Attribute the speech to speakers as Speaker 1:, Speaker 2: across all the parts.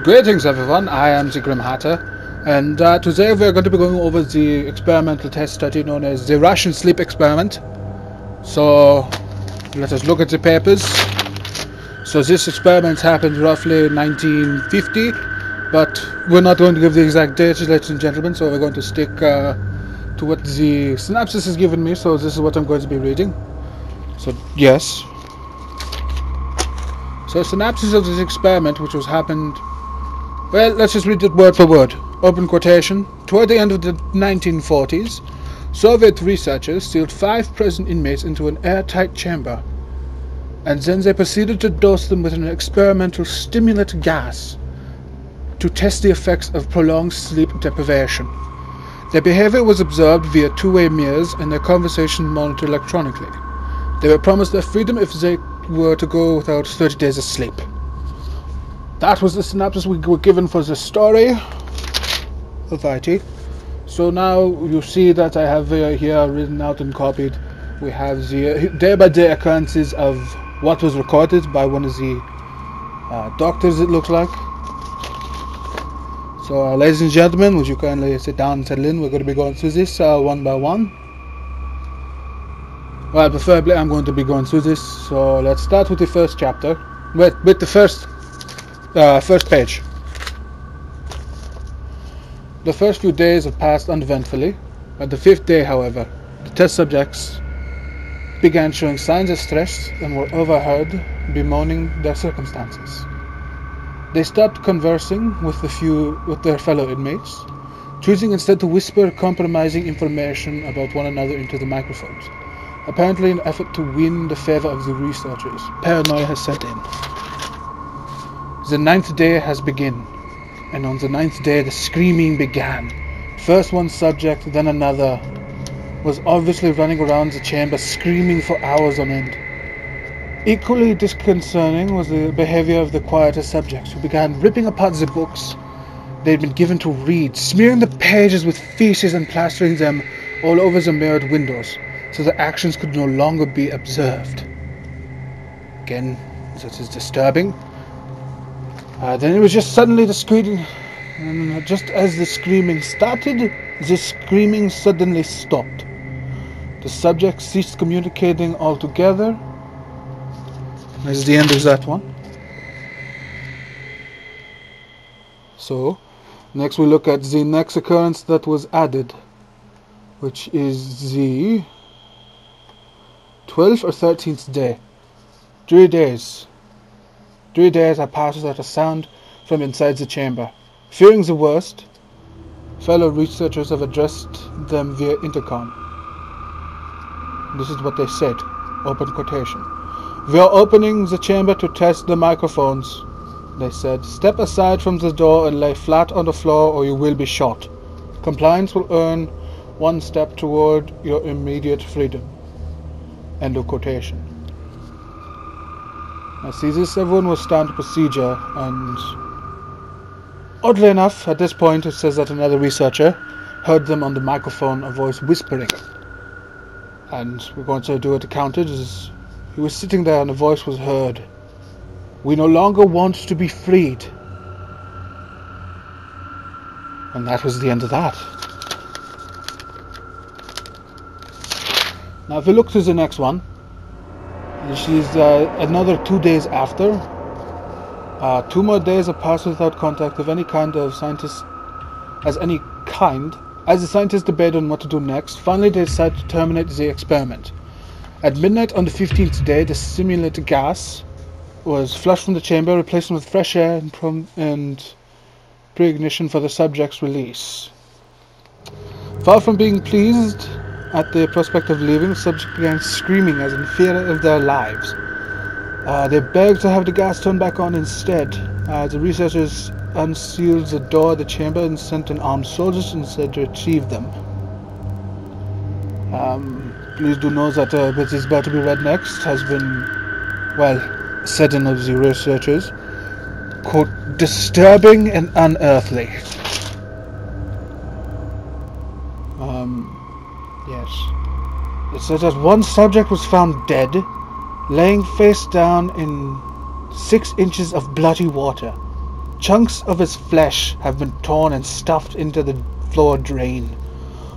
Speaker 1: Greetings everyone, I am the Grim Hatter, and today we're going to be going over the experimental test study known as the Russian sleep experiment. So let us look at the papers. So this experiment happened roughly in 1950, but we're not going to give the exact date, ladies and gentlemen, so we're going to stick to what the synopsis has given me. So this is what I'm going to be reading. So yes. So synopsis of this experiment, which was happened, well, let's just read it word for word. Open quotation. Toward the end of the 1940s, Soviet researchers sealed 5 prison inmates into an airtight chamber, and then they proceeded to dose them with an experimental stimulant gas to test the effects of prolonged sleep deprivation. Their behavior was observed via two-way mirrors and their conversation monitored electronically. They were promised their freedom if they were to go without 30 days of sleep. That was the synopsis we were given for the story of IT. So now you see that I have here written out and copied. We have the day-by-day occurrences of what was recorded by one of the doctors, it looks like. So ladies and gentlemen, would you kindly sit down and settle in? We're going to be going through this one by one. Well, preferably I'm going to be going through this. So let's start with the first chapter. With the first page. The first few days have passed uneventfully. At the 5th day, however, the test subjects began showing signs of stress and were overheard bemoaning their circumstances. They stopped conversing with their fellow inmates, choosing instead to whisper compromising information about one another into the microphones, apparently in an effort to win the favor of the researchers. Paranoia has set in. The 9th day has begun, and on the 9th day the screaming began. First one subject, then another, was obviously running around the chamber screaming for hours on end. Equally disconcerting was the behavior of the quieter subjects, who began ripping apart the books they had been given to read, smearing the pages with feces and plastering them all over the mirrored windows, so the actions could no longer be observed. Again, that is disturbing. Then it was just suddenly the screaming, and just as the screaming started, the screaming suddenly stopped. The subject ceased communicating altogether. This is the end of that one. So, next we look at the next occurrence that was added, which is the 12th or 13th day. 3 days. 3 days have passed without a sound from inside the chamber. Fearing the worst, fellow researchers have addressed them via intercom. This is what they said. Open quotation. "We are opening the chamber to test the microphones," they said. "Step aside from the door and lay flat on the floor or you will be shot. Compliance will earn 1 step toward your immediate freedom." End of quotation. Now see this, everyone was standard procedure, and oddly enough, at this point it says that another researcher heard them on the microphone, a voice whispering. And we're going to do it accounted as he was sitting there and a voice was heard. "We no longer want to be freed." And that was the end of that. Now if we look to the next one, which is another 2 days after. 2 more days have passed without contact of any kind of scientist, as the scientists debate on what to do next. Finally they decide to terminate the experiment. At midnight on the 15th day, the stimulated gas was flushed from the chamber, replaced with fresh air and pre-ignition for the subject's release. Far from being pleased at the prospect of leaving, the subject began screaming as in fear of their lives. They begged to have the gas turned back on instead. The researchers unsealed the door of the chamber and sent in armed soldiers instead to retrieve them. Please do know that what is about to be read next has been, well, said in of the researchers, quote, disturbing and unearthly. Yes. It says that one subject was found dead, laying face down in 6 inches of bloody water. Chunks of his flesh have been torn and stuffed into the floor drain.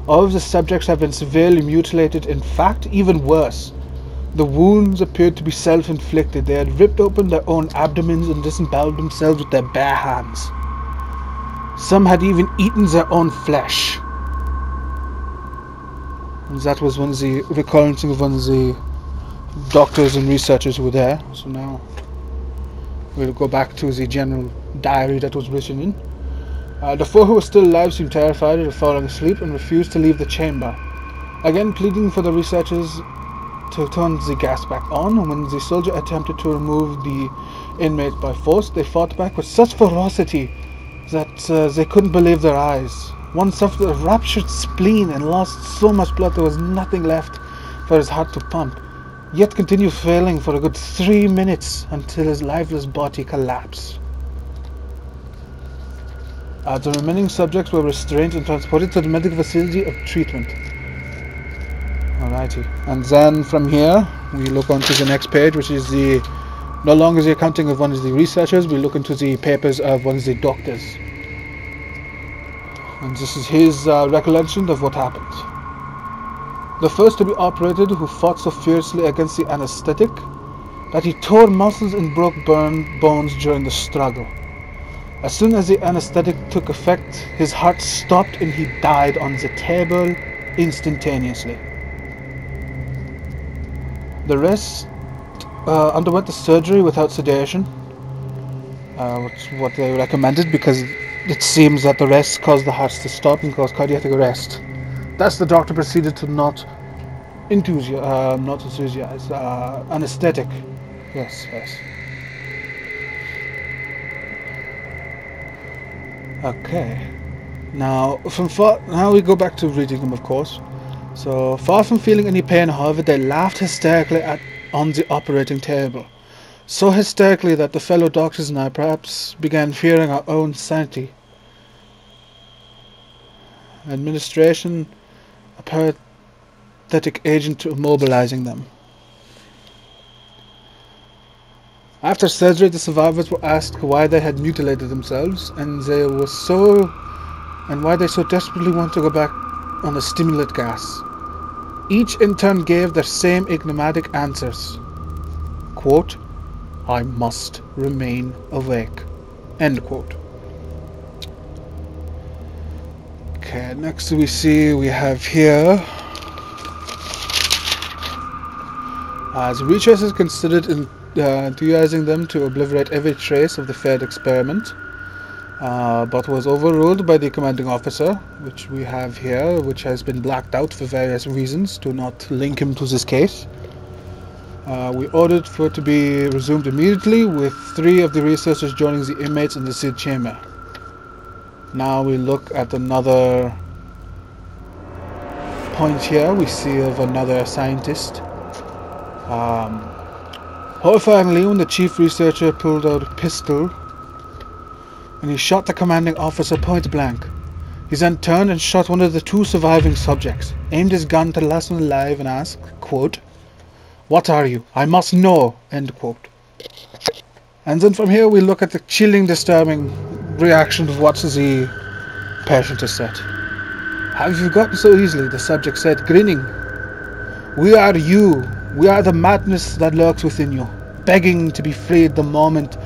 Speaker 1: All of the subjects have been severely mutilated. In fact, even worse. The wounds appeared to be self-inflicted. They had ripped open their own abdomens and disemboweled themselves with their bare hands. Some had even eaten their own flesh. And that was one of the recalling of one of the doctors and researchers who were there. So now we'll go back to the general diary that was written in. The four who were still alive seemed terrified of falling asleep and refused to leave the chamber, again pleading for the researchers to turn the gas back on. And when the soldier attempted to remove the inmate by force, they fought back with such ferocity that they couldn't believe their eyes. One suffered a ruptured spleen and lost so much blood there was nothing left for his heart to pump, yet continued failing for a good 3 minutes until his lifeless body collapsed. The remaining subjects were restrained and transported to the medical facility of treatment. Alrighty, and then from here we look onto the next page, which is no longer the accounting of one of the researchers. We look into the papers of one of the doctors, and this is his recollection of what happened. The first to be operated, who fought so fiercely against the anesthetic that he tore muscles and broke bones during the struggle. As soon as the anesthetic took effect, his heart stopped and he died on the table instantaneously. The rest underwent the surgery without sedation, which is what they recommended, because it seems that the rest caused the hearts to stop and caused cardiac arrest. Thus the doctor proceeded to not enthusiaze, anesthetic. Yes. Okay. Now we go back to reading them, of course. So, far from feeling any pain, however, they laughed hysterically on the operating table. So hysterically that the fellow doctors and I perhaps began fearing our own sanity. Administration, a pathetic agent to immobilizing them. After surgery, the survivors were asked why they had mutilated themselves, and why they so desperately want to go back on the stimulant gas. Each in turn gave their same enigmatic answers. Quote, "I must remain awake." End quote. Okay, next we have here the researchers considered enthusing them to obliterate every trace of the failed experiment, but was overruled by the commanding officer, which we have here, which has been blacked out for various reasons to not link him to this case. We ordered for it to be resumed immediately, with 3 of the researchers joining the inmates in the sealed chamber. Now we look at another point here. We see of another scientist. Horrifyingly, when the chief researcher pulled out a pistol and he shot the commanding officer point blank. He then turned and shot one of the 2 surviving subjects, aimed his gun to the last one alive and asked, quote, "What are you? I must know." End quote. And then from here we look at the chilling, disturbing reaction of what the patient has said. "Have you forgotten so easily?" the subject said, grinning. "We are you. We are the madness that lurks within you, begging to be freed the moment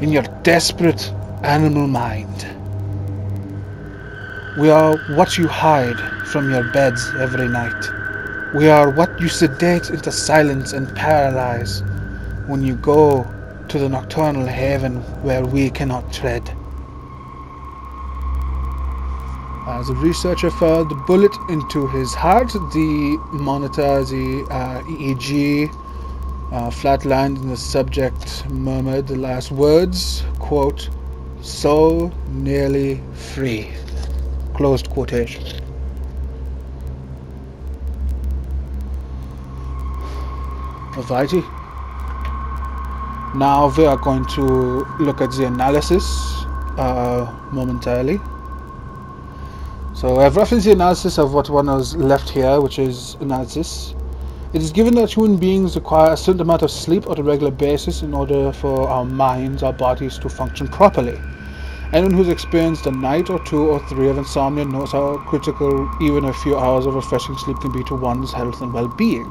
Speaker 1: in your desperate animal mind. We are what you hide from your beds every night. We are what you sedate into silence and paralyze when you go to the nocturnal haven where we cannot tread." As the researcher fired the bullet into his heart, the monitor, the EEG, flatlined, and the subject murmured the last words, quote, "So nearly free." Closed quotation. Alrighty. Now we are going to look at the analysis momentarily. So I've referenced the analysis of what one has left here, which is analysis. It is given that human beings require a certain amount of sleep on a regular basis in order for our minds, our bodies to function properly. Anyone who's experienced a night or two or three of insomnia knows how critical even a few hours of refreshing sleep can be to one's health and well-being.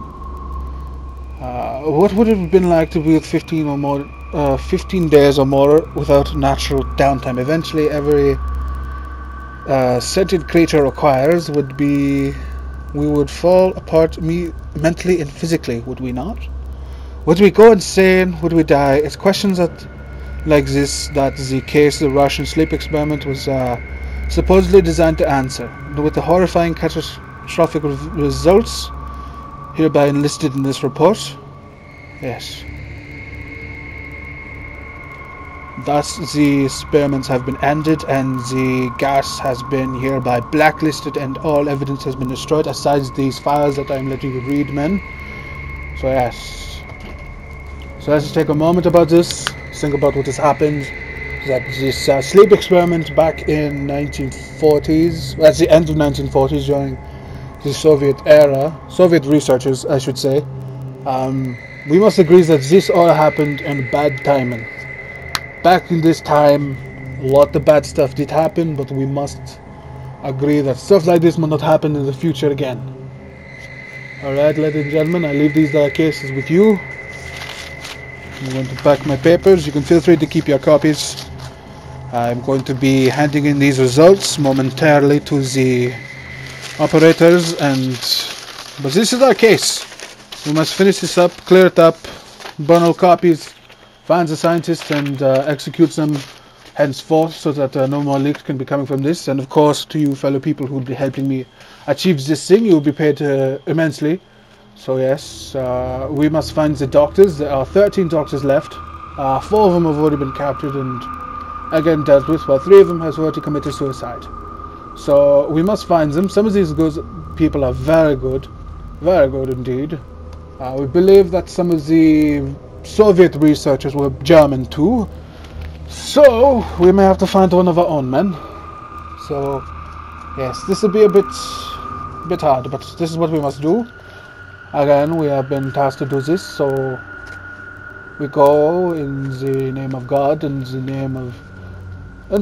Speaker 1: What would it have been like to be with 15 days or more without natural downtime? Eventually, every sentient creature requires would be we would fall apart mentally and physically, would we not? Would we go insane? Would we die? It's questions like this that the case of the Russian sleep experiment was supposedly designed to answer. With the horrifying catastrophic results hereby enlisted in this report, yes. Thus, the experiments have been ended, and the gas has been hereby blacklisted, and all evidence has been destroyed, aside these files that I'm letting you read, men. So yes. So let's just take a moment about this, think about what has happened. That this sleep experiment back in 1940s, well, at the end of 1940s, during the Soviet era, Soviet researchers, I should say, we must agree that this all happened in bad timing. Back in this time, a lot of bad stuff did happen, but we must agree that stuff like this will not happen in the future again. Alright, ladies and gentlemen, I leave these cases with you. I'm going to pack my papers. You can feel free to keep your copies. I'm going to be handing in these results momentarily to the operators, but this is our case. We must finish this up, clear it up, burn all copies, find the scientists and execute them henceforth, so that no more leaks can be coming from this. And of course, to you fellow people who will be helping me achieve this thing, you will be paid immensely. So yes, we must find the doctors. There are 13 doctors left. 4 of them have already been captured and again dealt with, while 3 of them has already committed suicide. So we must find them. Some of these people are very good indeed. We believe that some of the Soviet researchers were German too, so we may have to find one of our own men. So yes, this will be a bit hard, but this is what we must do. Again, we have been tasked to do this, so we go in the name of God, in the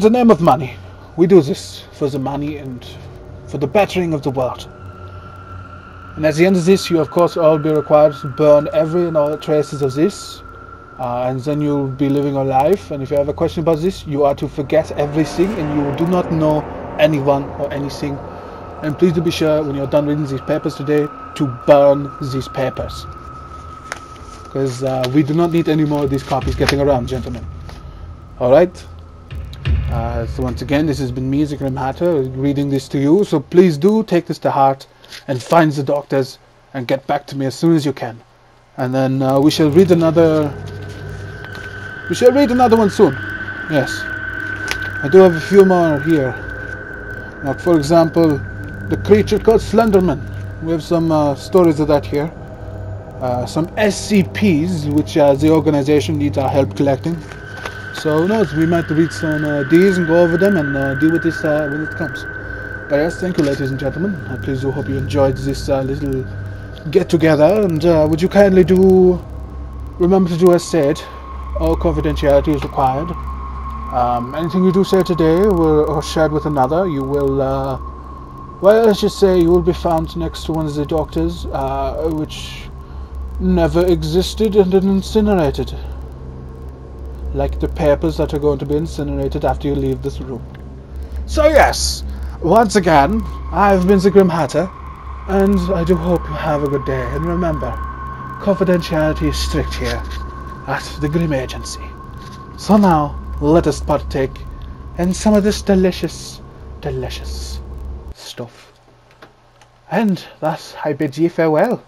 Speaker 1: name of money. We do this for the money and for the bettering of the world. And at the end of this, you of course all be required to burn every and all traces of this, and then you'll be living your life. And if you have a question about this, you are to forget everything, and you do not know anyone or anything. And please do be sure when you're done reading these papers today to burn these papers, because we do not need any more of these copies getting around, gentlemen. Alright? So once again, this has been me, the Grim Hatter, reading this to you. So please do take this to heart and find the doctors and get back to me as soon as you can. And then we shall read another one soon. Yes. I do have a few more here. Like for example, the creature called Slenderman. We have some stories of that here. Some SCPs, which the organization needs our help collecting. So who knows, we might read some Ds and go over them and deal with this when it comes. But yes, thank you ladies and gentlemen. I please do hope you enjoyed this little get together, and would you kindly remember to do as said. All confidentiality is required. Anything you do say today or shared with another, you will, well, let's just say you will be found next to one of the doctors, which never existed and then incinerated. Like the papers that are going to be incinerated after you leave this room. So yes, once again, I've been the Grim Hatter, and I do hope you have a good day. And remember, confidentiality is strict here at the Grim Agency. So now, let us partake in some of this delicious, delicious stuff. And thus, I bid ye farewell.